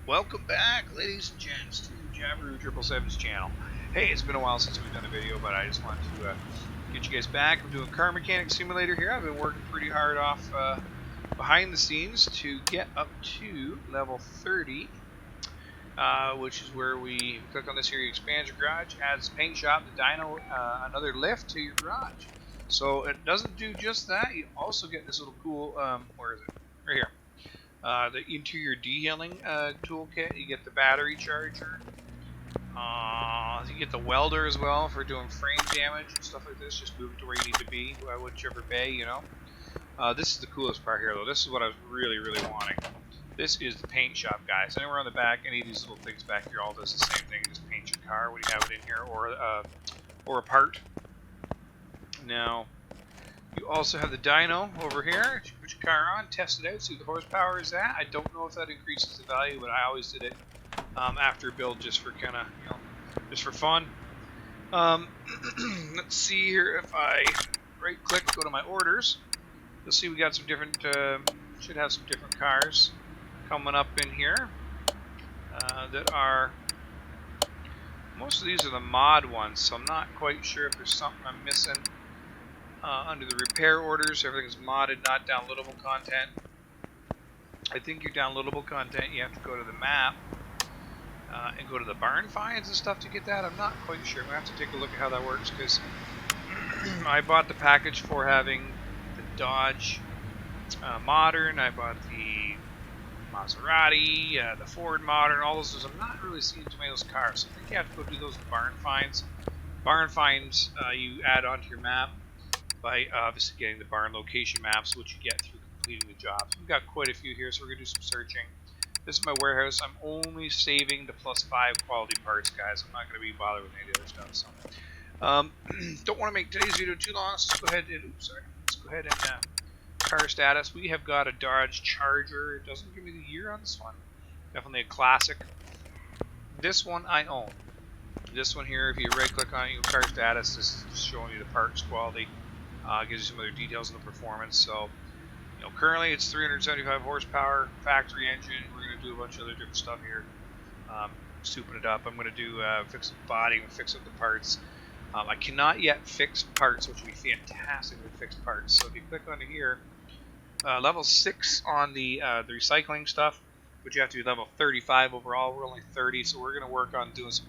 Welcome back, ladies and gents, to Jabberoo 777's channel. Hey, it's been a while since we've done a video, but I just wanted to get you guys back. I'm doing Car Mechanic Simulator here. I've been working pretty hard off behind the scenes to get up to level 30, which is where we click on this here. You expand your garage, adds paint shop, the dyno, another lift to your garage. So it doesn't do just that. You also get this little cool, where is it? Right here. The interior detailing toolkit. You get the battery charger. You get the welder as well for doing frame damage and stuff like this. Just move it to where you need to be, whichever bay, you know. This is the coolest part here, though. This is what I was really wanting. This is the paint shop, guys. Anywhere on the back, any of these little things back here, all does the same thing. Just paint your car when you have it in here, or a part. Now, you also have the dyno over here. You put your car on, test it out, see what the horsepower is at. I don't know if that increases the value, but I always did it after a build just for kind of, just for fun. Let's see here. If I right-click, go to my orders, you'll see we got some different, should have some different cars coming up in here that are, most of these are the mod ones, so I'm not quite sure if there's something I'm missing. Under the repair orders, everything's modded, not downloadable content. I think your downloadable content, you have to go to the map and go to the barn finds and stuff to get that. I'm not quite sure. I'm going to have to take a look at how that works, because I bought the package for having the Dodge Modern. I bought the Maserati, the Ford Modern, all those. I'm not really seeing too many of those cars, so I think you have to go do those barn finds. Barn finds you add onto your map by obviously getting the barn location maps, which you get through completing the jobs. We've got quite a few here, so we're going to do some searching. This is my warehouse. I'm only saving the +5 quality parts, guys. I'm not going to be bothered with any of the other stuff. So, don't want to make today's video too long. So let's go ahead and, let's go ahead and car status. We have got a Dodge Charger. It doesn't give me the year on this one. Definitely a classic. This one I own. This one here, if you right-click on it, car status, this is just showing you the parts quality. Gives you some other details on the performance. So, currently it's 375 horsepower, factory engine. We're going to do a bunch of other different stuff here, souping it up. I'm going to do fix the body and fix up the parts. I cannot yet fix parts, which would be fantastic with fixed parts. So if you click onto here, level 6 on the recycling stuff, but you have to be level 35 overall. We're only 30, so we're going to work on doing some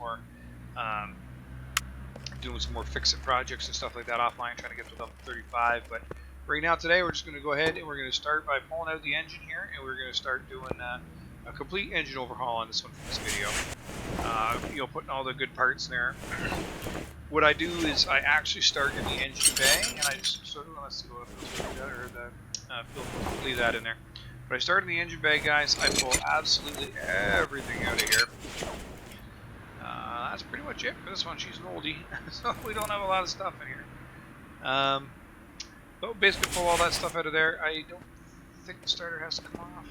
more fix-it projects and stuff like that offline, trying to get to level 35. But right now, today, we're just going to go ahead and we're going to start by pulling out the engine here, and we're going to start doing a complete engine overhaul on this one for this video. Putting all the good parts in there. What I do is I actually start in the engine bay, and I just sort of, let's see what leave that in there. But I start in the engine bay, guys. I pull absolutely everything out of here. That's pretty much it for this one. She's an oldie, so we don't have a lot of stuff in here. But basically pull all that stuff out of there. I don't think the starter has to come off.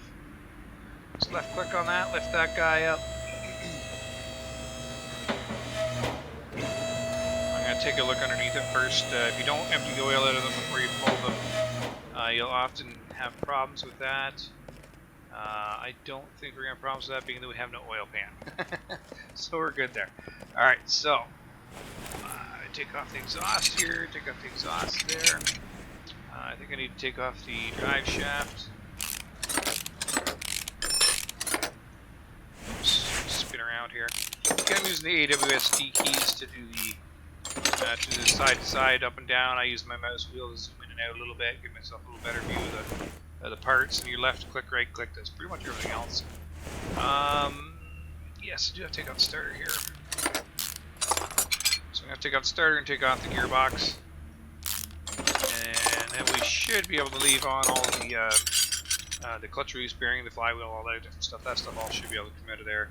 Just left click on that, lift that guy up. I'm going to take a look underneath it first. If you don't empty the oil out of them before you pull them, you'll often have problems with that. I don't think we're going to have problems with that, being that we have no oil pan. So we're good there. Alright, so take off the exhaust here, take off the exhaust there. I think I need to take off the drive shaft. Oops, spin around here. Again, I'm using the AWSD keys to do the side to side, up and down. I use my mouse wheel to zoom in and out a little bit, give myself a little better view of the parts. And your left click, right click does pretty much everything else. Yes, I do have to take out the starter here. So I'm going to take out the starter and take off the gearbox. And then we should be able to leave on all the clutch release bearing, the flywheel, all that different stuff. That stuff all should be able to come out of there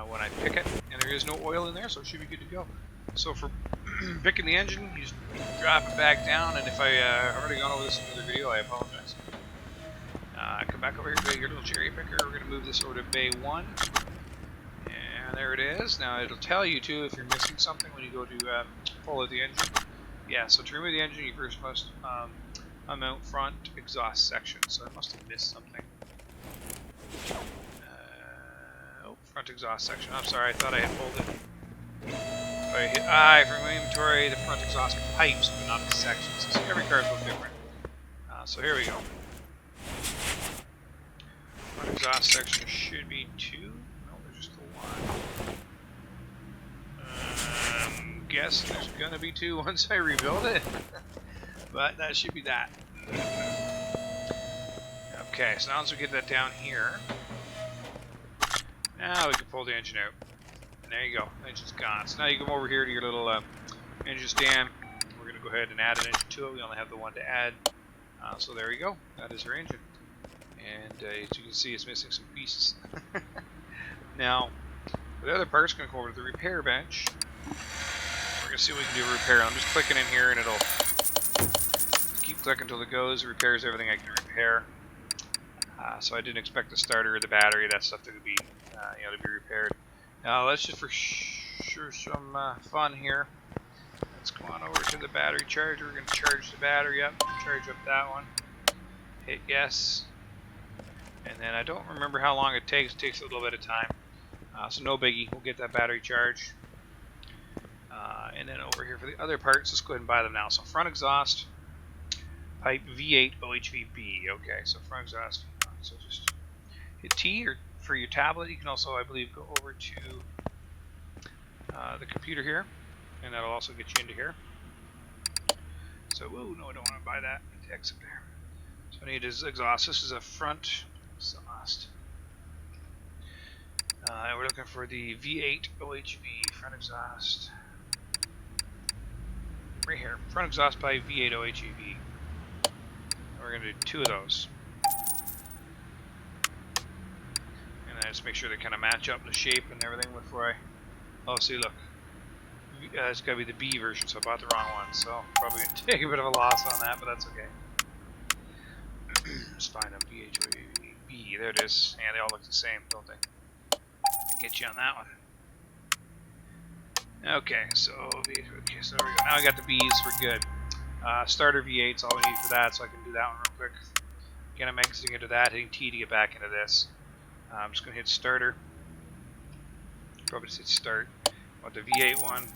when I pick it. And there is no oil in there, so it should be good to go. So for picking the engine, you just drop it back down. And if I already gone over this in another video, I apologize. Come back over here to your little cherry picker. We're going to move this over to bay 1. And there it is. Now it'll tell you too if you're missing something when you go to pull out the engine. Yeah, so to remove the engine, you first must unmount front exhaust section. So I must have missed something. front exhaust section. I'm sorry, I thought I had pulled it. If I hit I from inventory, the front exhaust pipes, but not the sections. So every car is a little different. So here we go. Front exhaust section should be 2. No, there's just the 1. Guess there's gonna be 2 once I rebuild it. But that should be that. Okay, so now once we get that down here, now we can pull the engine out. And there you go, engine's gone. So now you come over here to your little engine stand. We're going to go ahead and add an engine to it. We only have the one to add. So there you go, that is our engine. And as you can see, it's missing some pieces. Now, the other part's going to go over to the repair bench. We're going to see what we can do to repair. I'm just clicking in here and it'll keep clicking until it goes. It repairs everything I can repair. So I didn't expect the starter or the battery, that stuff to be, to be repaired. Now let's just for sure some fun here. Let's go on over to the battery charger. We're going to charge the battery up, charge up that one. Hit yes. And then I don't remember how long it takes. It takes a little bit of time. So no biggie. We'll get that battery charged. And then over here for the other parts, let's go ahead and buy them now. So front exhaust, pipe V8 OHVB. Okay, so front exhaust. So just hit T or for your tablet. You can also, I believe, go over to the computer here, and that'll also get you into here. So, whoa, no, I don't want to buy that. I need to exit there. So I need his exhaust. This is a front exhaust. And we're looking for the V8 OHV front exhaust. Right here, front exhaust by V8 OHV. We're going to do 2 of those. And I just make sure they kind of match up the shape and everything before I... Oh, see, look. It's got to be the B version, so I bought the wrong one. So probably going to take a bit of a loss on that, but that's okay. Let's find them. B, there it is. And they all look the same, don't they? Get you on that one. Okay, so there we go. Now I got the B's, we're good. Starter V8's all we need for that, so I can do that one real quick. Again, I'm exiting into that, hitting T to get back into this. I'm just going to hit starter. Probably just hit start. I want the V8 one.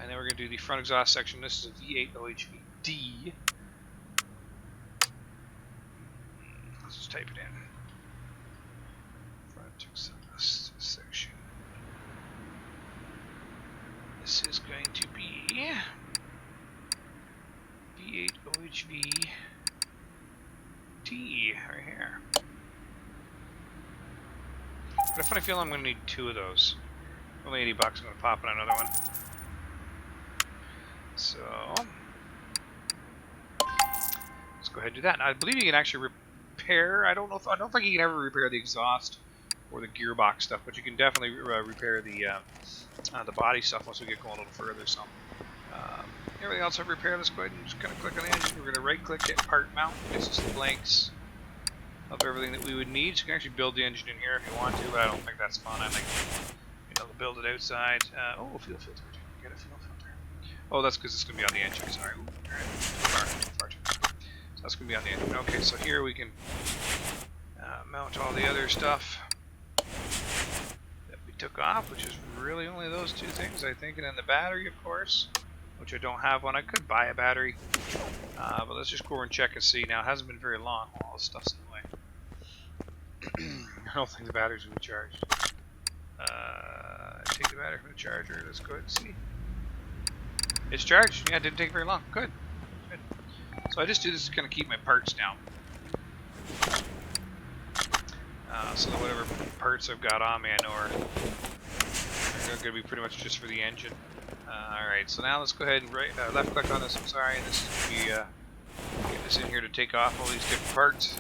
And then we're going to do the front exhaust section. This is a V8 OHVD. Let's just type it in. Front exhaust section. This is going to be V8 OHV T right here. But I funny feeling I'm going to need 2 of those. Only 80 bucks. I'm going to pop in another one. So let's go ahead and do that. Now, I believe you can actually repair. I don't think you can ever repair the exhaust or the gearbox stuff, but you can definitely repair the body stuff once we get going a little further. So everything else I've repaired. Let's go ahead and just kind of click on the engine. We're going to right click, hit part mount. This is the blanks of everything that we would need. So you can actually build the engine in here if you want to, but I don't think that's fun. I think build it outside. Oh, fuel filter. Get a fuel filter. Oh, that's because it's going to be on the engine. Sorry. Ooh, all right. Too far. So that's going to be on the engine. Okay, so here we can mount all the other stuff that we took off, which is really only those 2 things, I think, and then the battery, of course, which I don't have one. I could buy a battery, but let's just go over and check and see. Now, it hasn't been very long. All this stuff's in the way. I don't think the batteries will be charged. Take the battery from the charger. Let's go ahead and see. It's charged. Yeah, it didn't take very long. Good. So I just do this to kind of keep my parts down. So that whatever parts I've got on me, I know are going to be pretty much just for the engine. Alright, so now let's go ahead and left click on this. I'm sorry, and this is going to be get this in here to take off all these different parts.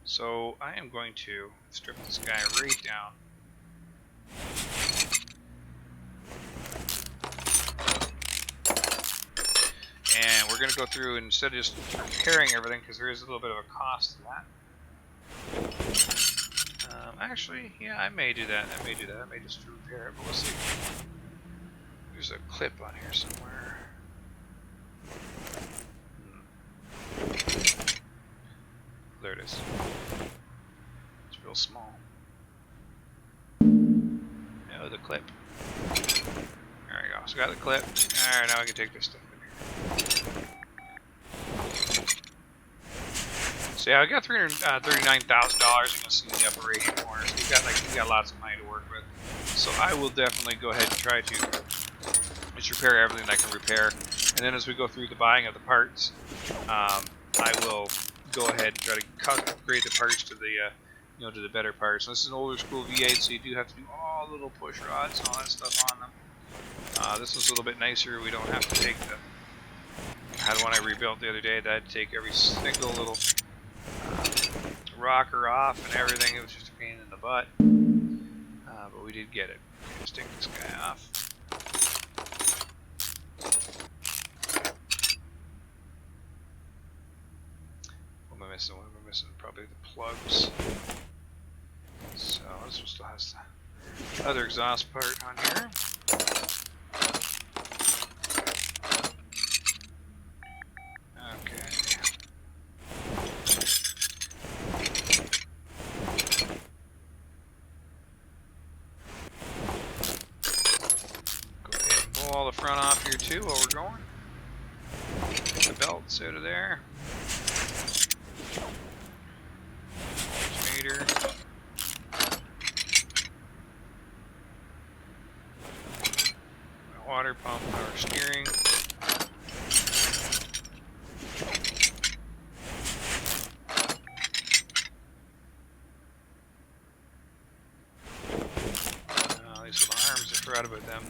So I am going to strip this guy right down. And we're going to go through, and instead of just repairing everything, because there is a little bit of a cost to that. Actually, yeah, I may do that. I may just repair it, but we'll see. There's a clip on here somewhere. There it is. real small. No, the clip. There we go. So got the clip. Alright, now I can take this stuff in here. So yeah, I got $339,000. You can see in the upper right corner. So we got lots of money to work with. So I will definitely go ahead and try to just repair everything I can repair. And then as we go through the buying of the parts, I will go ahead and try to upgrade the parts to the to the better parts. So this is an older school V8, so you do have to do all the little push rods and all that stuff on them. This one's a little bit nicer. We don't have to take the. I had one I rebuilt the other day that I had to take every single little rocker off and everything. It was just a pain in the butt, but we did get it. Let's take this guy off. What am I missing? What am I missing? Probably the plugs. So this one still has the other exhaust part on here. All the front off here too while we're going. Get the belts out of there. Meter. Water pump, power steering. These are the arms. I forgot about them.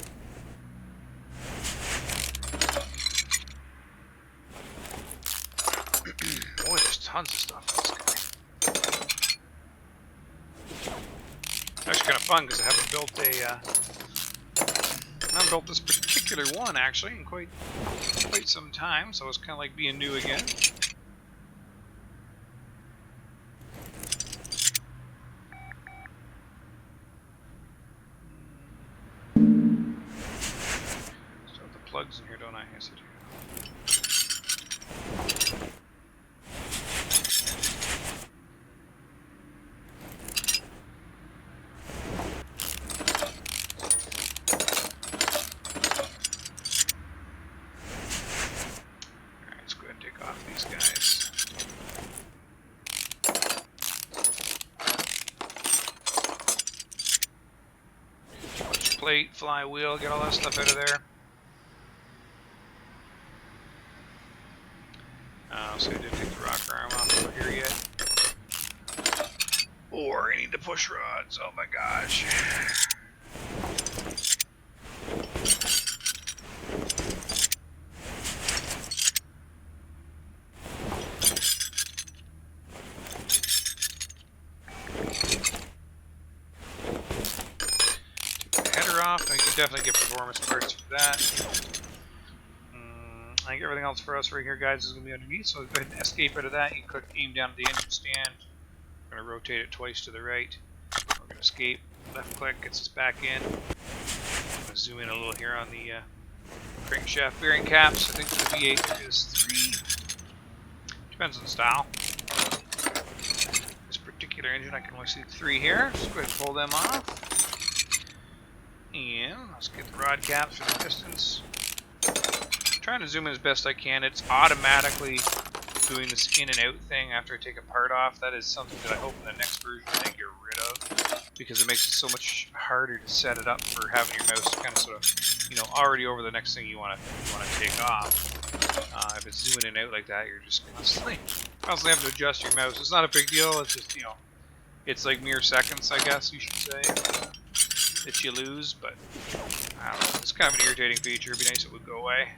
Boy, there's tons of stuff on this guy. It's actually kind of fun because I haven't built this particular one actually in quite some time, so it's kind of like being new again. Still have the plugs in here, don't I? Yes, I do. Plate, flywheel, get all that stuff out of there. So I didn't take the rocker arm off over here yet. Or I need the push rods. Oh my gosh. Off. I can definitely get performance parts for that. I think everything else for us right here, guys, is going to be underneath. So go ahead and escape out of that. You click aim down at the engine stand. We're going to rotate it twice to the right. We're going to escape. Left click gets us back in. I'm going to zoom in a little here on the crankshaft bearing caps. I think the V8 is 3. Depends on the style. This particular engine, I can only see 3 here. So go ahead and pull them off. And let's get the rod caps for the pistons. I'm trying to zoom in as best I can. It's automatically doing this in and out thing after I take a part off. That is something that I hope in the next version they get rid of, because it makes it so much harder to set it up for having your mouse kind of sort of, already over the next thing you want to take off. If it's zooming in and out like that, you're just constantly having to adjust your mouse. It's not a big deal. It's just it's like mere seconds, I guess you should say. That you lose, but I don't know. It's kind of an irritating feature. It'd be nice if it would go away.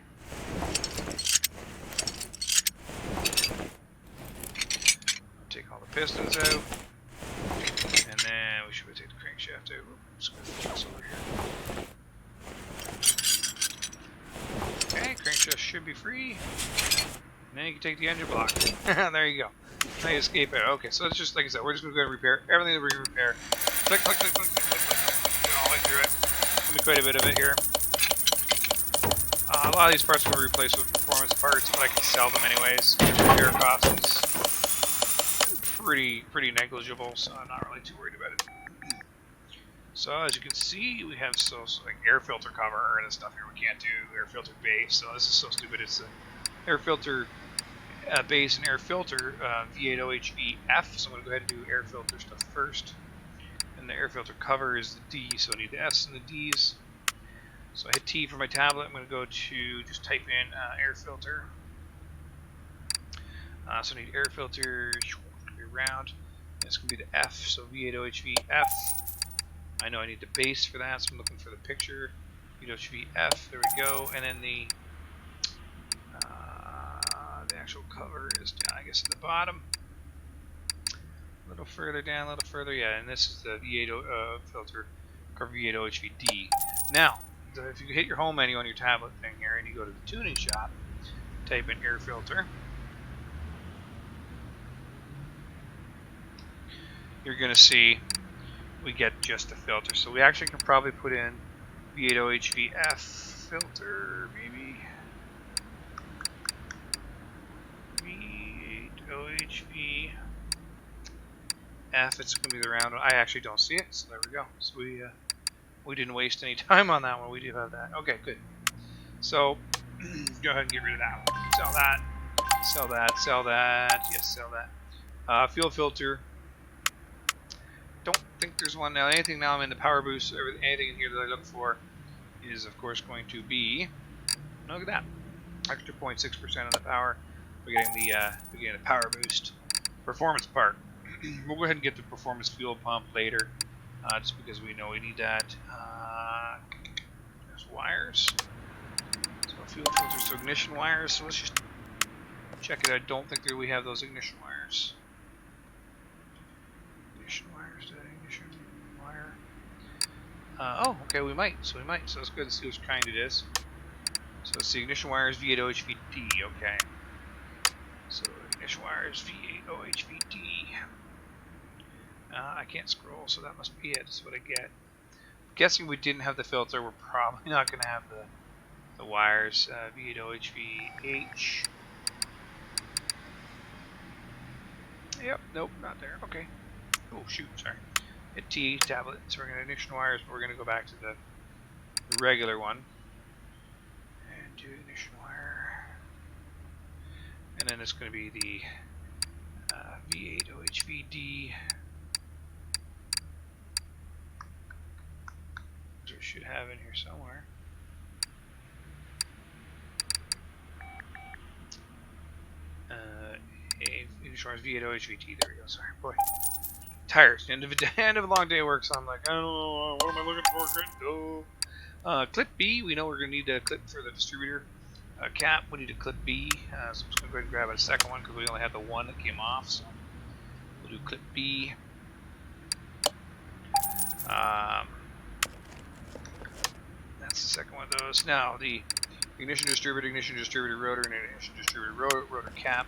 Take all the pistons out, and then we should take the crankshaft out. Just gonna put this over here. Okay, crankshaft should be free. And then you can take the engine block. There you go. Now you escape out. Okay, so it's just like I said. We're just gonna go ahead and repair everything that we can repair. Click, click, click, click, click, click. Through it. There's quite a bit of it here. A lot of these parts will be replaced with performance parts, but I can sell them anyways. Repair costs pretty negligible, so I'm not really too worried about it. So as you can see, we have like air filter cover and stuff here. We can't do air filter base, so this is so stupid. It's the air filter base and air filter V8OHVF. So I'm going to go ahead and do air filter stuff first. And the air filter cover is the D, so I need the F's and the D's. So I hit T for my tablet. I'm going to go to just type in air filter. So I need air filter, round. It's going to be the F, so V8OHVF. I know I need the base for that, so I'm looking for the picture. V8OHVF, there we go. And then the actual cover is down, I guess, at the bottom. A little further down, a little further, yeah. And this is the V8 filter, cover V8OHVD. Now, if you hit your home menu on your tablet thing here, and you go to the tuning shop, type in air filter. You're going to see we get just a filter. So we actually can probably put in V8OHVF filter, maybe. V8OHVF. It's going to be the round one. I actually don't see it, so there we go. So we didn't waste any time on that one. We do have that. Okay, good. So go ahead and get rid of that one. Sell that. Sell that. Sell that. Yes, sell that. Fuel filter. Don't think there's one now. Anything now I'm in the power boost. Anything in here that I look for is, of course, going to be. Look at that. Extra 0.6% of the power. We're getting the power boost performance part. We'll go ahead and get the performance fuel pump later, just because we know we need that. There's wires. So fuel filters to ignition wires. So let's just check it. I don't think that we have those ignition wires. Ignition wires. Ignition wire. Oh, okay, we might. So we might. So let's go ahead and see which kind it is. So let's see. Ignition wires V8OHVD. Okay. So ignition wires V8OHVD. I can't scroll, so that must be it. That's what I get. I'm guessing we didn't have the filter. We're probably not going to have the wires. V8OHVH. Yep, nope, not there. Okay. Oh, shoot, sorry. Hit T, tablet. So we're going to ignition wires, but we're going to go back to the regular one. And do ignition wire. And then it's going to be the V8OHVD. Which I should have in here somewhere. Ignition wires V8OHVD. There we go. Sorry, boy. Tired. End of a long day of work, so I'm like, I don't know, what am I looking for? Go. Clip B, we know we're going to need a clip for the distributor. Cap, we need a clip B, so I'm just going to go ahead and grab a second one because we only have the one that came off, so we'll do clip B. That's the second one of those. Now, the ignition distributor rotor, and ignition distributor rotor cap.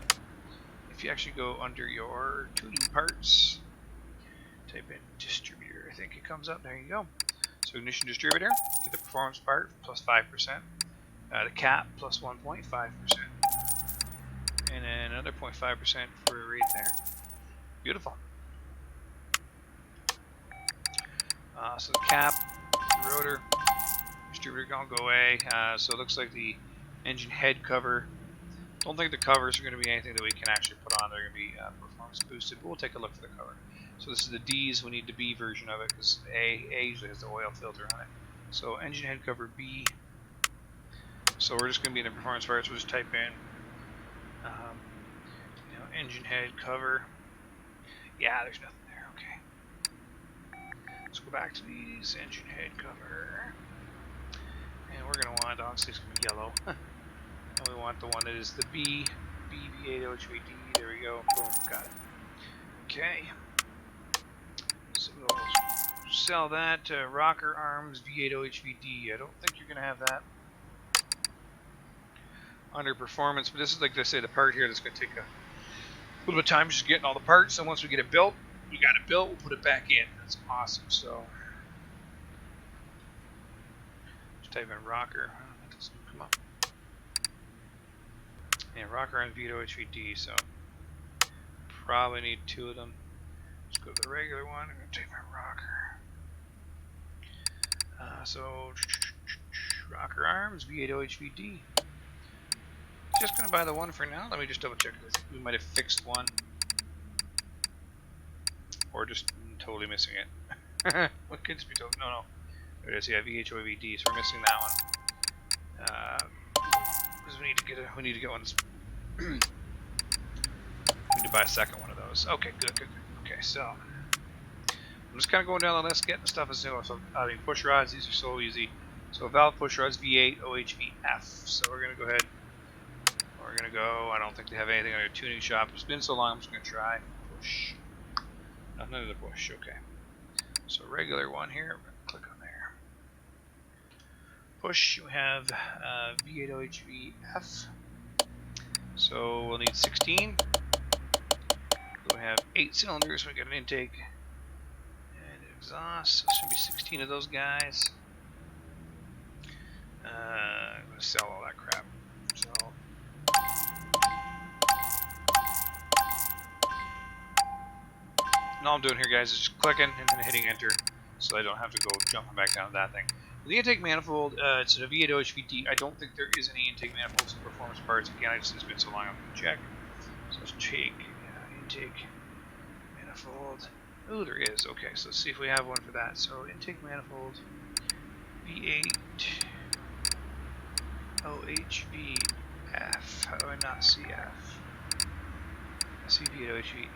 If you actually go under your tuning parts, type in distributor, I think it comes up. There you go. So ignition distributor, get the performance part plus 5%. The cap plus 1.5%. And then another 0.5% for right there. Beautiful. So the cap, the rotor, distributor gonna go away. So it looks like the engine head cover. Don't think the covers are going to be anything that we can actually put on. They're going to be performance boosted, but we'll take a look for the cover. So this is the D's. We need the B version of it because A usually has the oil filter on it. So engine head cover B. So we're just going to be in the performance parts. We'll just type in, engine head cover. Yeah, there's nothing there. Okay. Let's go back to these engine head cover, and we're going to want, obviously it's going to be yellow. And we want the one that is the B, V8OHVD. There we go. Boom, got it. Okay. So we'll sell that to rocker arms V8OHVD. I don't think you're going to have that under performance, but this is, like I say, the part here that's going to take a little bit of time just getting all the parts. And once we get it built, we got it built, we'll put it back in. That's awesome. So just type in rocker. That doesn't come up. Yeah, rocker on V8OHVD, so probably need 2 of them. Let's go to the regular one. I'm going to take my rocker. So, rocker arms, V8 OHVD. Just going to buy the one for now. Let me just double check. We might have fixed one. Or just totally missing it. What could be totally? No. There it is. Yeah, V8 OHVD. So we're missing that one. Because we need to get one. We need to buy a second one of those. Okay, good. Okay, so I'm just kind of going down the list, getting the stuff as new. So I mean, push rods. These are so easy. So valve push rods, V8 OHVF. So we're gonna go ahead. We're gonna go. I don't think they have anything on their tuning shop. It's been so long. I'm just gonna try push. None of the push. Okay. So regular one here. Click on there. Push. You have V8 OHVF. So we'll need 16. We have 8 cylinders. We got an intake and an exhaust. So it should be 16 of those guys. I'm gonna sell all that crap. So and all I'm doing here, guys, is just clicking and then hitting enter, so I don't have to go jumping back down to that thing. The intake manifold, it's a V8 OHVD. I don't think there is any intake manifolds in performance parts. Again, it's been so long, I'm going to check. So let's take intake manifold. Oh, there is. Okay, so let's see if we have one for that. So intake manifold V8 OHVF. How do I not see F? I see V8 OHV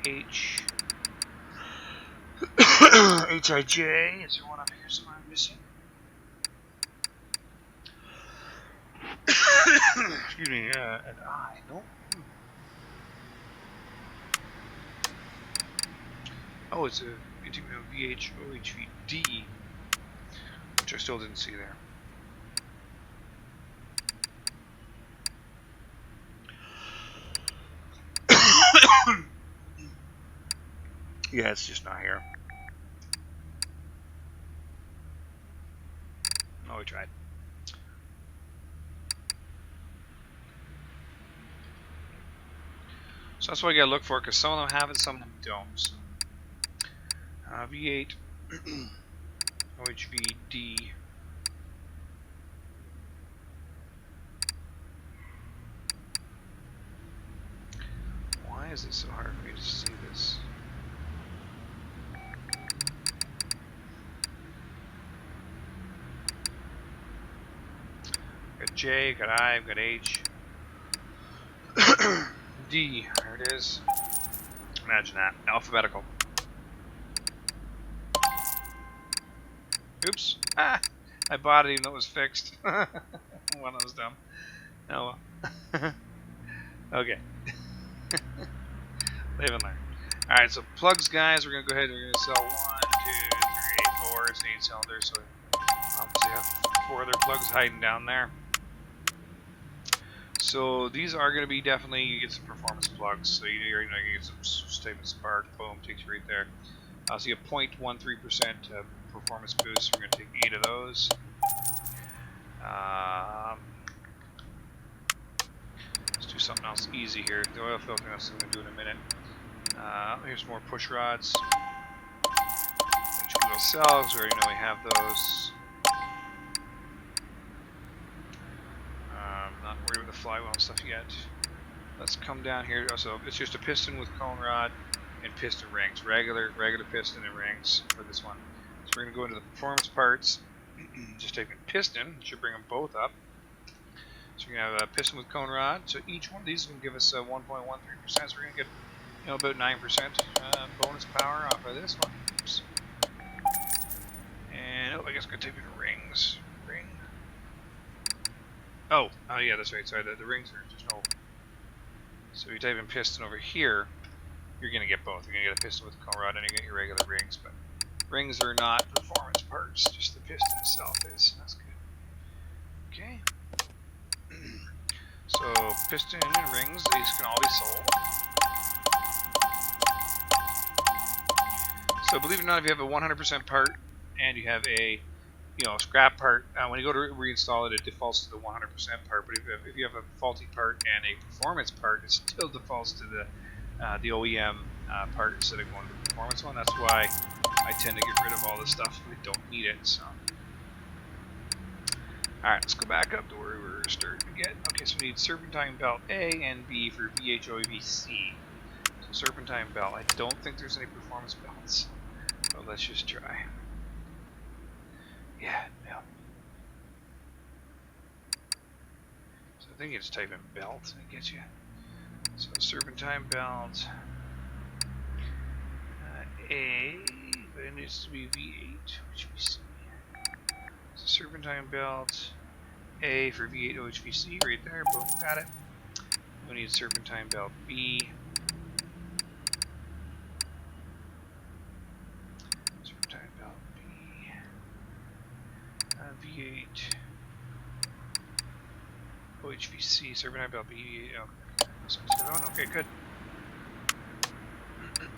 HIJ. Is there one up here somewhere I'm missing? Excuse me, an I. Nope. Oh, it's a VH OHVD, which I still didn't see there. Yeah, it's just not here. Oh, we tried. So that's what I gotta look for, because some of them have it, some of them don't. So. V8 OHVD. Why is it so hard for me to see this? Got J, got I, got H. D, there it is. Imagine that. Alphabetical. Oops. Ah! I bought it even though it was fixed. Well, that was dumb. Oh well. Okay. Live and learn. Alright, so plugs, guys. We're going to go ahead and we're going to sell 1, 2, 3, 4. It's 8 cylinders, so obviously have 4 other plugs hiding down there. So these are going to be definitely, you get some performance plugs. So you know, you get some statement spark, boom, takes you right there. So you have 0.13% performance boost. We're going to take 8 of those. Let's do something else easy here. The oil filtering, that's what I'm going to do in a minute. Here's more push rods. Little cells, we already know we have those. Not worried with the flywheel and stuff yet. Let's come down here. So it's just a piston with cone rod and piston rings. Regular piston and rings for this one. So we're going to go into the performance parts. Just take a piston. It should bring them both up. So you're going to have a piston with cone rod. So each one of these is going to give us 1.13%. So we're going to get about 9% bonus power off of this one. Oops. And I guess I'm going to take me to rings. Ring. Oh yeah, that's right. Sorry, the rings are just no. So if you type in piston over here, you're going to get both. You're going to get a piston with a cone rod and you get your regular rings. But rings are not performance parts. Just the piston itself is. That's good. Okay. So piston and rings, these can all be sold. So believe it or not, if you have a 100% part and you have a scrap part, when you go to reinstall it, it defaults to the 100% part. But if you have a faulty part and a performance part, it still defaults to the OEM part instead of going to the performance one. That's why I tend to get rid of all the stuff if we don't need it. So, all right, let's go back up to where we were starting to get. Okay, so we need serpentine belt A and B for VHOAVC. So serpentine belt. I don't think there's any performance belts. So let's just try. Yeah, no. So I think you just type in belt and it gets you. So serpentine belt A, but it needs to be V8, which we see. So serpentine belt A for V8 OHVC right there. Boom, got it. We need serpentine belt B. Serpentine belt B. V8 OHVC. Serpentine belt B. Okay. So okay, good.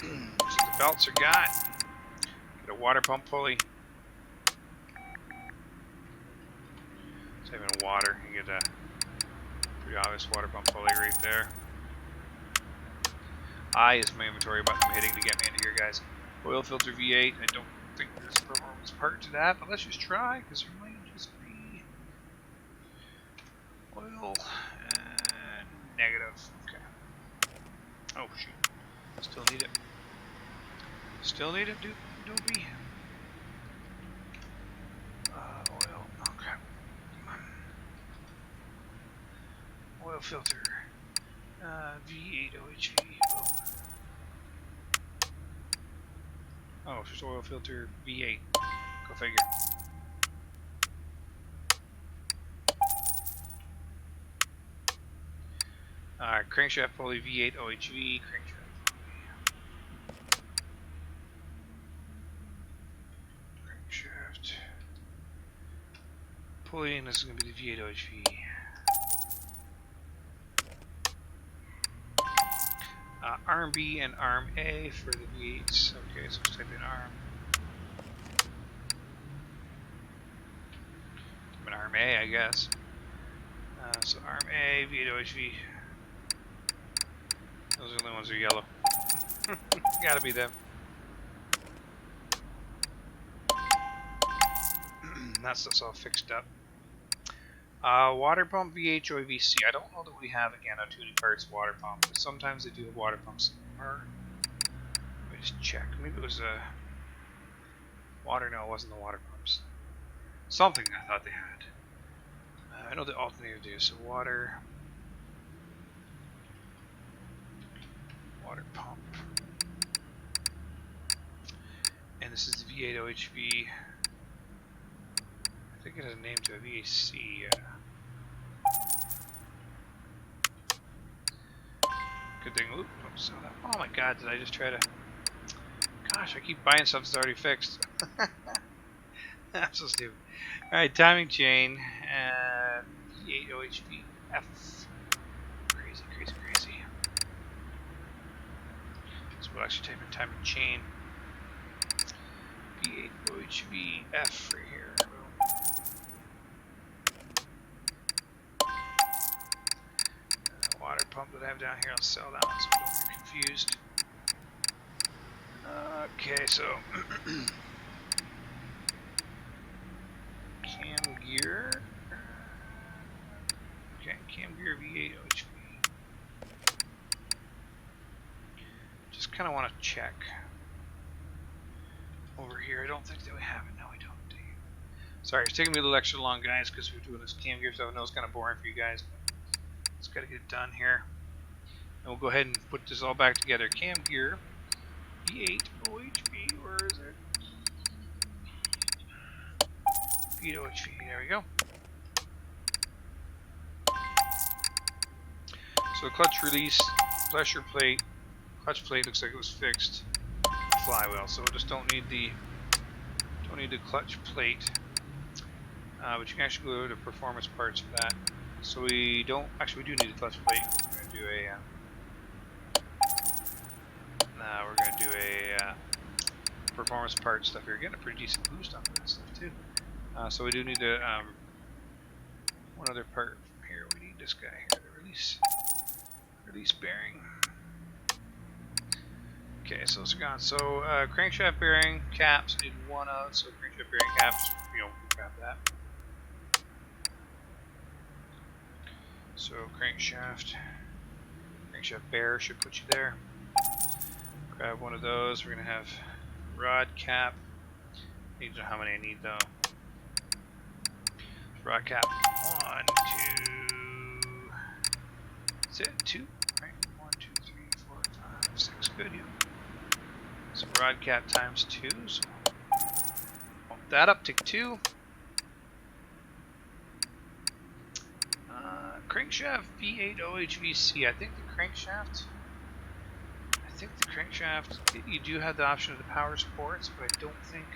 So the belts are got. Get a water pump pulley. Type in water. You get a pretty obvious water pump pulley right there. I is my inventory button I'm hitting to get me into here, guys. Oil filter V8. I don't think there's a performance part to that, but let's just try because there might just be oil and negative. Okay. Oh shoot. Still need it. Still need it, doopy. Oil. Oh crap. Oil filter. V8 OHV. Oh, it's just oil filter V8. Go figure. Crankshaft pulley V8 OHV. Crankshaft pulley, and this is going to be the V8 OHV. Arm B and arm A for the V8s. Okay, so let's type in arm. Type in arm A, I guess. So arm A, V8 OHV. Those are the only ones that are yellow. Gotta be them. That stuff's all fixed up. Water pump VHOVC. I don't know that we have, again, a tuning parts water pump, but sometimes they do have water pumps. Or, let me just check. Maybe it was a water. No, it wasn't the water pumps. Something I thought they had. I know the alternator do. So water pump. And this is the V8 OHV. I think it has a name to a VAC. Good thing. Oop, saw that. Oh my god, did I just try to. Gosh, I keep buying stuff that's already fixed. I'm so stupid. Alright, timing chain. V8 OHV F. Crazy. So we'll actually type in timing chain. V8 OHV F right here. Water pump that I have down here, I'll sell that one so I don't get confused. Okay, so cam gear. Okay, cam gear V8 OHV. Just kind of want to check over here. I don't think that we have it. No, we don't. Sorry, it's taking me a little extra long, guys, because we're doing this cam gear stuff. I know it's kind of boring for you guys, but just got to get it done here. And we'll go ahead and put this all back together. Cam gear, V8 OHV, where is it? V8 OHV, there we go. So the clutch release, pressure plate, clutch plate looks like it was fixed. Flywheel, so we just don't need the clutch plate. But you can actually go to performance parts for that. So we don't actually, we do need a clutch plate. We're gonna do a performance part stuff here. We're getting a pretty decent boost on that stuff too. So we do need to one other part from here. We need this guy here, the release bearing. Okay, so it's gone. So crankshaft bearing caps need one of. So crankshaft bearing caps, grab that. So crankshaft bear should put you there. Grab one of those. We're gonna have rod cap. I need to know how many I need though. Rod cap. 1, 2. Is it 2? Right. 1, 2, 3, 4, 5, 6. Good. Yeah. So rod cap times 2. So bump that up. Take 2. Crankshaft V8 OHVC. I think the crankshaft. You do have the option of the power sports, but I don't think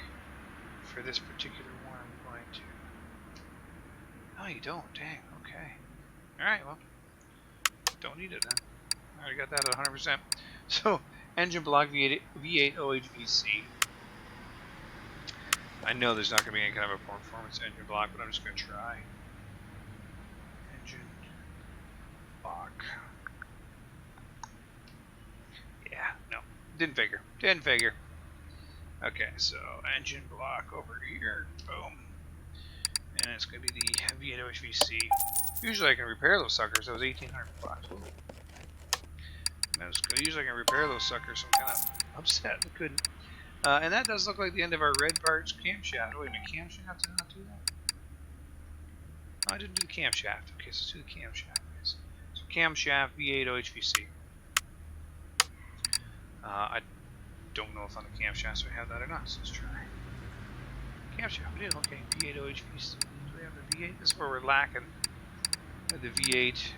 for this particular one I'm going to. No, you don't. Dang. Okay. All right. Well, don't need it then. I already got that at 100%. So engine block V8 OHVC. I know there's not going to be any kind of a performance engine block, but I'm just going to try. Engine block. Yeah, no. Didn't figure. Okay, so engine block over here. Boom. And it's going to be the V8 OHVC. Usually I can repair those suckers. That was 1,800 bucks. That's good. Usually I can repair those suckers, so I'm kind of upset I couldn't. And that does look like the end of our red parts camshaft. Oh, wait a minute, camshaft did not do that? Oh, I didn't do the camshaft. Okay, so let's do the camshaft. So camshaft V8 OHVC. I don't know if on the camshafts we have that or not, so let's try. Camshaft, we do. Okay, V8 OHVC. Do we have the V8? This is where we're lacking. The V8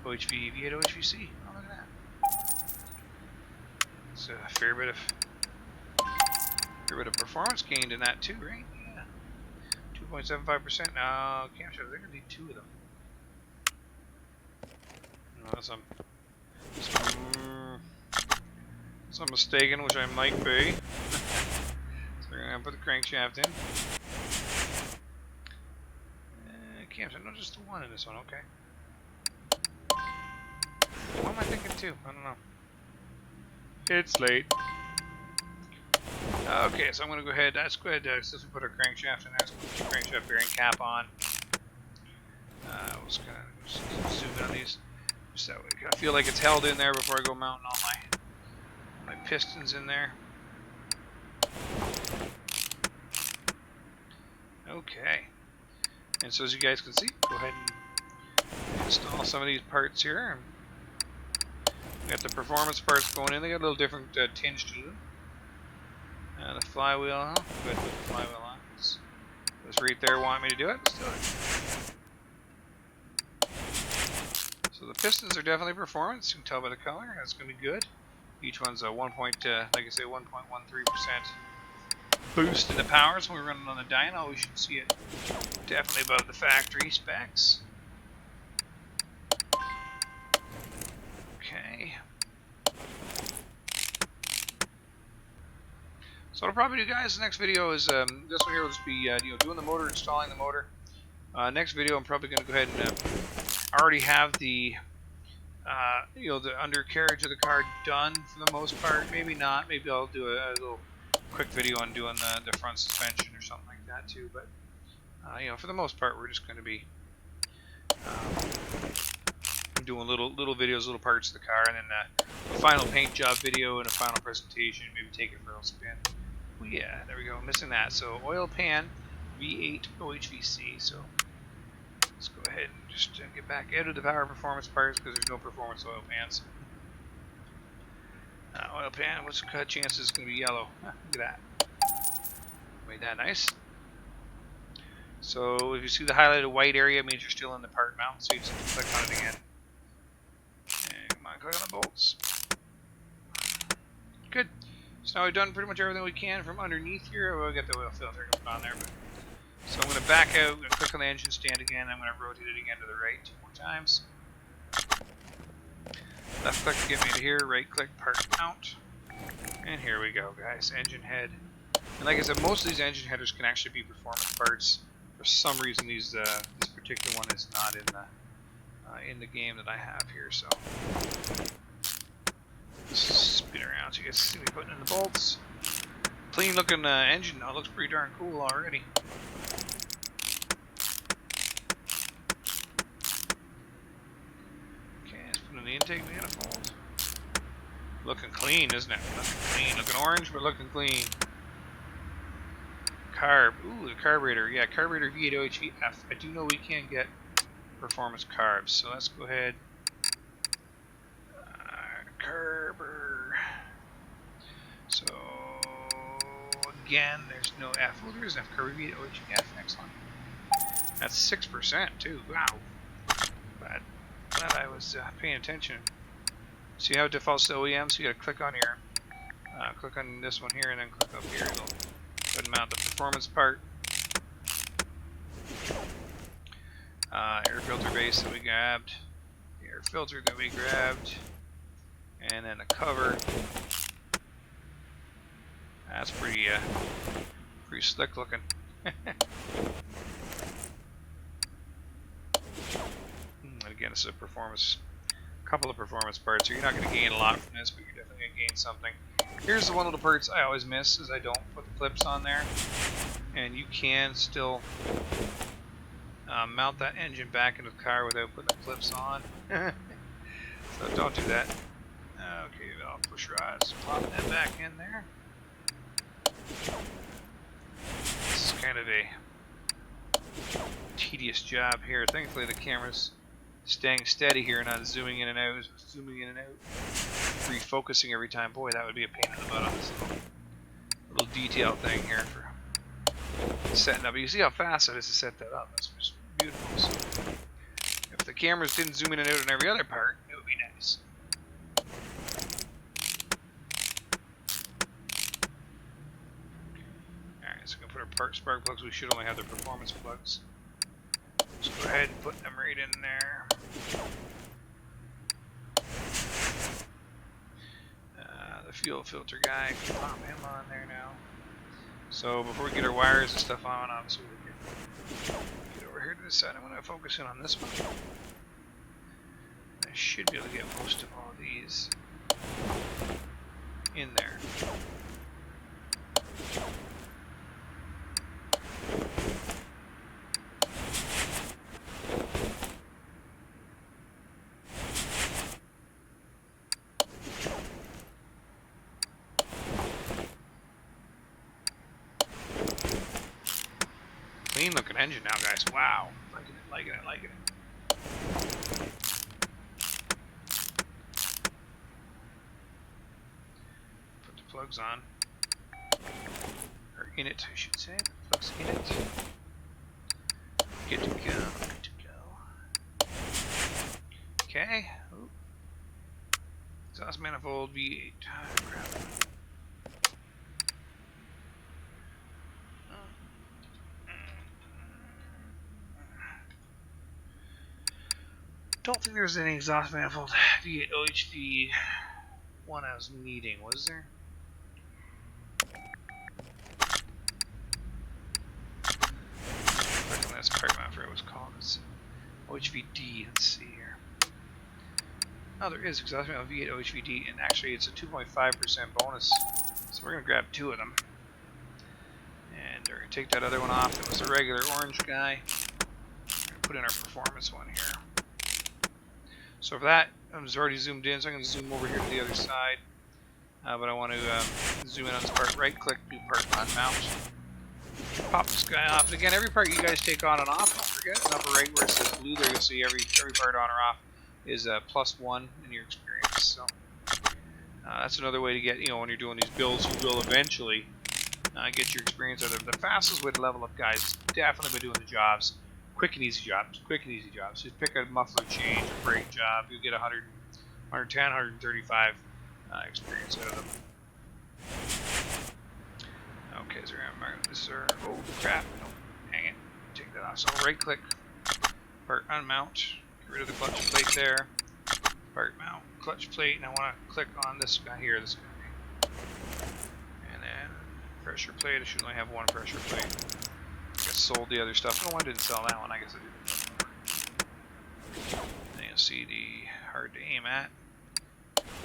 V8 OHVC. Oh, look at that. It's a fair bit of performance gained in that too, right? Yeah. 2.75%. Now, camshaft, they're gonna need 2 of them. Unless I'm mistaken, which I might be. So we're gonna put the crankshaft in. Camshaft, no, just the 1 in this one. Okay. What am I thinking 2? I don't know. It's late. Okay, so I'm going to go ahead. Let's go ahead. Since we put our crankshaft in there, let's put the crankshaft bearing cap on. We'll just kind of zoom in on these. Just that way. I feel like it's held in there before I go mounting all my pistons in there. Okay. And so as you guys can see, go ahead and install some of these parts here. We got the performance parts going in. They got a little different tinge to them. The flywheel, huh? Go ahead and put the flywheel on. This right there want me to do it? Let's do it. So the pistons are definitely performance. You can tell by the color. That's going to be good. Each one's a 1.13% boost in the power. So when we're running on the dyno, we should see it definitely above the factory specs. Okay. So what I'll probably do, guys, the next video is this one here will just be doing the motor, installing the motor. Next video, I'm probably going to go ahead and already have the the undercarriage of the car done for the most part. Maybe not. Maybe I'll do a little quick video on doing the front suspension or something like that too. But for the most part, we're just going to be doing little videos, little parts of the car, and then a final paint job video and a final presentation. Maybe take it for a little spin. Oh, yeah, there we go. Missing that. So oil pan V8 OHVC. So let's go ahead and just get back out of the power performance parts because there's no performance oil pans. Oil pan, what's the chances it's going to be yellow? Look at that. Made that nice. So if you see the highlighted white area, it means you're still in the part mount, so you just click on it again. And come on, click on the bolts. Good. So now we've done pretty much everything we can from underneath here. We'll get the oil filter on there. So I'm going to back out, I'm going to click on the engine stand again, I'm going to rotate it again to the right 2 more times. Left click to get me to here, right click, part mount. And here we go, guys, engine head. And like I said, most of these engine headers can actually be performance parts. For some reason, this particular one is not in the game that I have here. So Spin around so you guys see me putting in the bolts. Clean looking engine now. It looks pretty darn cool already. Okay, let's put in the intake manifold. Looking clean, isn't it? Looking clean. Looking orange, but looking clean. Carb. Ooh, the carburetor. Yeah, carburetor V8OHVF. I do know we can get performance carbs, so let's go ahead. Carber. So again, there's no F. Oh, there's F. Carburetor V8OHVF. Excellent. That's 6% too. Wow. Glad I was paying attention. See how it defaults to OEM? So you gotta click on your, click on this one here, and then click up here. It'll go ahead and mount the performance part. Air filter base that we grabbed, the air filter that we grabbed, and then the cover. That's pretty slick looking. And again, this is a couple of performance parts. So you're not going to gain a lot from this, but you're definitely going to gain something. Here's the one of the parts I always miss, is I don't put the clips on there, and you can still mount that engine back into the car without putting the clips on. So don't do that. Okay, I'll push rods, pop that back in there. This is kind of a tedious job here. Thankfully the camera's staying steady here, not zooming in and out, refocusing every time. Boy, that would be a pain in the butt on this little detail thing here for setting up. You see how fast it is to set that up. That's just beautiful. So if the cameras didn't zoom in and out on every other part, it would be nice. Alright, so I'm going to put our spark plugs. We should only have the performance plugs. Let's go ahead and put them right in there. The fuel filter guy, pop him on there now. So before we get our wires and stuff on, obviously we can get over here to this side. I'm going to focus in on this one. I should be able to get most of all of these in there. Clean looking engine now, guys. Wow. Liking it. Put the plugs on. Or in it, I should say. The plugs in it. Good to go. Okay. Ooh. Exhaust manifold V8. Grab it. Don't think there's any exhaust manifold V8 OHV one I was needing, was there? Click on this part, I forget what it's called. It's OHVD. Let's see here. Oh, there is exhaust manifold V8 OHVD, and actually it's a 2.5% bonus. So we're gonna grab 2 of them, and we're gonna take that other one off. That was the regular orange guy. We're gonna put in our performance one here. So for that, I'm just already zoomed in, so I'm going to zoom over here to the other side. But I want to zoom in on this part, right click, new part, unmount. Pop this guy off. And again, every part you guys take on and off, don't forget, in the upper right where it says blue there, you'll see every part on or off is +1 in your experience. So that's another way to get, when you're doing these builds, you will eventually get your experience out of it. The fastest way to level up, guys, is definitely by doing the jobs. Quick and easy jobs. Just pick a muffler change, a brake job. You'll get 100, 110, 135 experience out of them. Okay, so this is our, oh crap, no, hang it, take that off. So right click, part unmount, get rid of the clutch plate there, part mount, clutch plate, and I want to click on this guy here, this guy. And then pressure plate, I should only have one pressure plate. I sold the other stuff. Oh, I didn't sell that one. I guess I did. And you'll see the hard to aim at.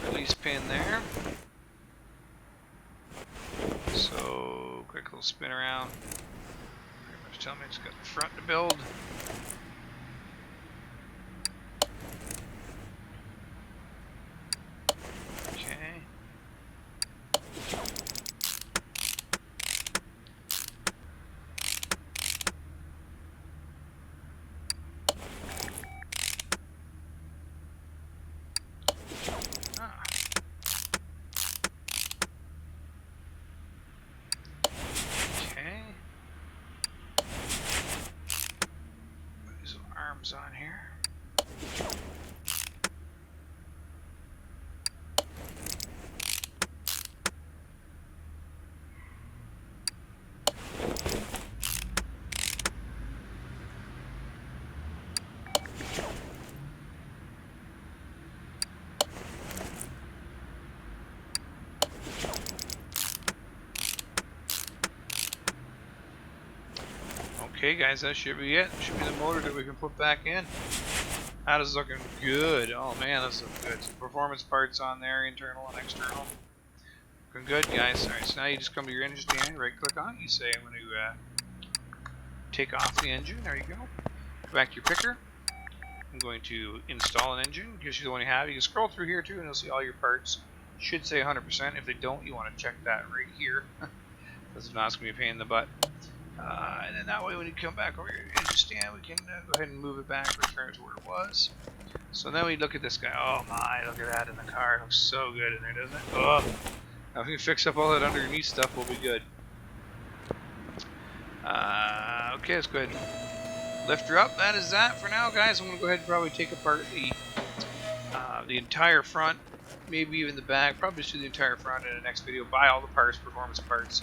release pin there. So quick little spin around. Pretty much tell me it's got the front to build. Okay. On here. Okay guys, that should be it. Should be the motor that we can put back in. That is looking good. Oh man, this looks good. Some performance parts on there, internal and external. Looking good, guys. Alright, so now you just come to your engine stand, right click on it. You say, I'm going to take off the engine. There you go. Go back to your picker. I'm going to install an engine. Gives you the one you have. You can scroll through here too and you'll see all your parts. Should say 100%. If they don't, you want to check that right here. Because if not, it's going to be a pain in the butt. And then that way when you come back over your engine stand, we can go ahead and move it back, return it to where it was. So then we look at this guy. Oh my, look at that in the car. It looks so good in there, doesn't it? Oh. Now if we fix up all that underneath stuff, we'll be good. Okay, let's go ahead and lift her up. That is that for now, guys. I'm going to go ahead and probably take apart the entire front, maybe even the back. Probably just do the entire front in the next video. Buy all the parts, performance parts.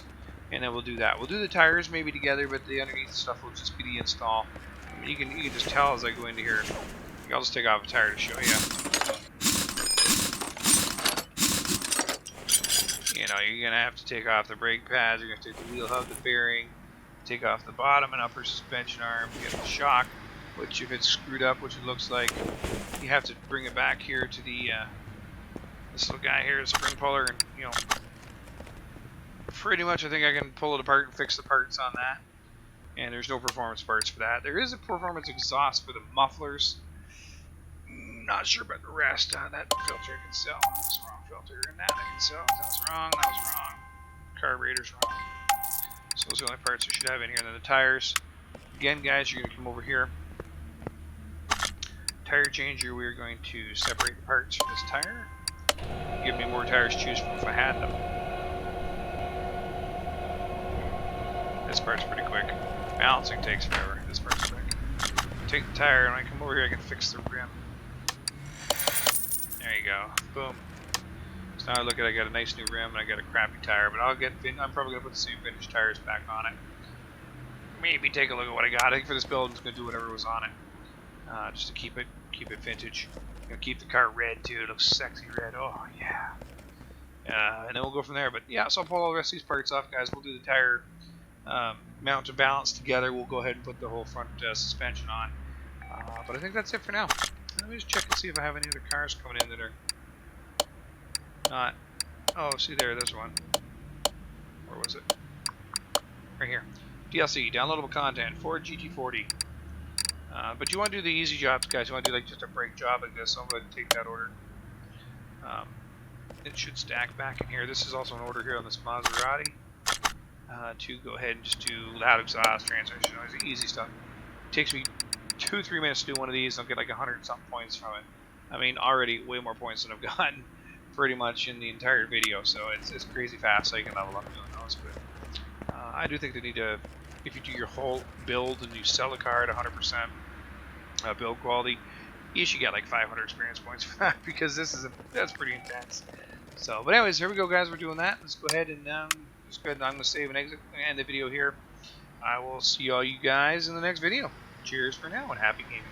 And then we'll do that. We'll do the tires maybe together, but the underneath stuff will just be the install. I mean, you can just tell as I go into here. I'll just take off a tire to show you. You know, you're gonna have to take off the brake pads. You're gonna take the wheel hub, the bearing, take off the bottom and upper suspension arm, get the shock. Which, if it's screwed up, which it looks like, you have to bring it back here to the this little guy here, the spring puller, and you know. Pretty much I think I can pull it apart and fix the parts on that. And there's no performance parts for that. There is a performance exhaust for the mufflers. Not sure about the rest. That filter I can sell. That was the wrong filter. And that I can sell. That's wrong. That was wrong. Carburetor's wrong. So those are the only parts I should have in here. And then the tires. Again, guys, you're going to come over here. Tire changer, we're going to separate the parts from this tire. Give me more tires to choose from if I had them. This part's pretty quick. Balancing takes forever. This part's quick. Take the tire, and when I come over here, I can fix the rim. There you go. Boom. So now I look at it, I got a nice new rim, and I got a crappy tire, but I'm probably going to put the same vintage tires back on it. Maybe take a look at what I got. I think for this build, I'm just going to do whatever was on it. Just to keep it vintage. I'm going to keep the car red, too. It looks sexy red. Oh, yeah. And then we'll go from there. But, yeah, so I'll pull all the rest of these parts off, guys. We'll do the tire mount and balance together. We'll go ahead and put the whole front suspension on. But I think that's it for now. Let me just check and see if I have any other cars coming in that are not. Oh, see there's one. Where was it? Right here. DLC, downloadable content, Ford GT40. But you want to do the easy jobs, guys. You want to do like just a brake job like this. I'll go ahead and take that order. It should stack back in here. This is also an order here on this Maserati. To go ahead and just do loud exhaust, transmission noise, easy stuff. It takes me 2-3 minutes to do one of these. I'll get like 100-something points from it. I mean, already way more points than I've gotten pretty much in the entire video. So it's crazy fast. So you can level up doing those. But I do think they need to, if you do your whole build and you sell the car at 100% build quality, you should get like 500 experience points for that, because that's pretty intense. So, but anyways, here we go, guys. We're doing that. Let's go ahead and just go ahead and I'm going to save and exit and end the video here. I will see all you guys in the next video. Cheers for now and happy gaming.